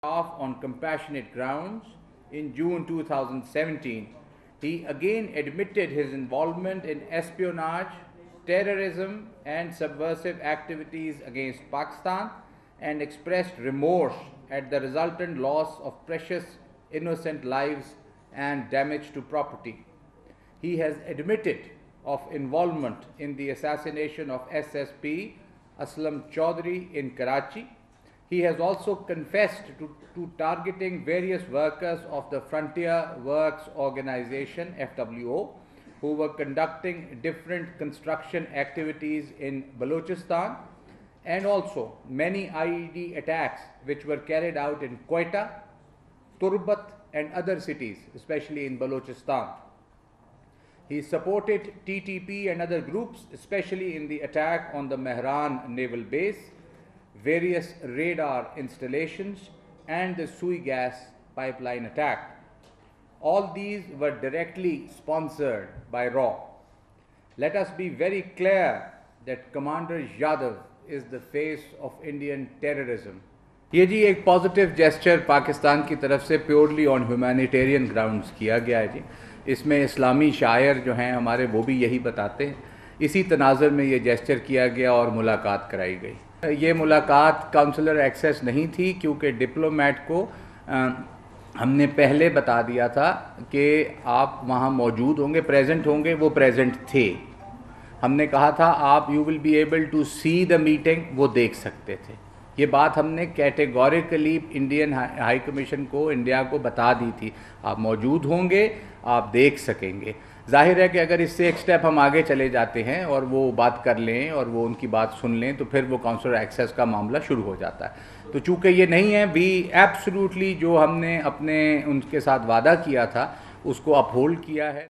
off on compassionate grounds in June 2017, he again admitted his involvement in espionage, terrorism and subversive activities against Pakistan and expressed remorse at the resultant loss of precious innocent lives and damage to property. He has admitted of involvement in the assassination of SSP Aslam Chaudhry in Karachi. He has also confessed to targeting various workers of the Frontier Works Organization (FWO) who were conducting different construction activities in Balochistan, and also many IED attacks which were carried out in Quetta, Turbat and other cities, especially in Balochistan. He supported TTP and other groups, especially in the attack on the Mehran naval base, various radar installations and the Sui gas pipeline attack. All these were directly sponsored by RAW. Let us be very clear that Commander Yadav is the face of Indian terrorism. ये जी एक positive gesture Pakistan की तरफ से purely on humanitarian grounds किया गया है जी। इसमें इस्लामी शायर जो हैं हमारे वो भी यही बताते हैं। इसी तनाज़ुर में ये जेस्चर किया गया और मुलाकात कराई गई। ये मुलाकात काउंसलर एक्सेस नहीं थी क्योंकि डिप्लोमेट को हमने पहले बता दिया था कि आप वहाँ मौजूद होंगे, प्रेजेंट होंगे। वो प्रेजेंट थे। हमने कहा था आप you will be able to see the meeting, वो देख सकते थे। ये बात हमने कैटेगोरिकली इंडियन हाई कमीशन को, इंडिया को बता दी थी, आप मौजूद होंगे, आप देख सकेंगे। जाहिर है कि अगर इससे एक स्टेप हम आगे चले जाते हैं और वो बात कर लें और वो उनकी बात सुन लें तो फिर वो काउंसलर एक्सेस का मामला शुरू हो जाता है। तो चूँकि ये नहीं है, वी एब्सोल्युटली जो हमने अपने उनके साथ वादा किया था उसको अपहोल्ड किया है।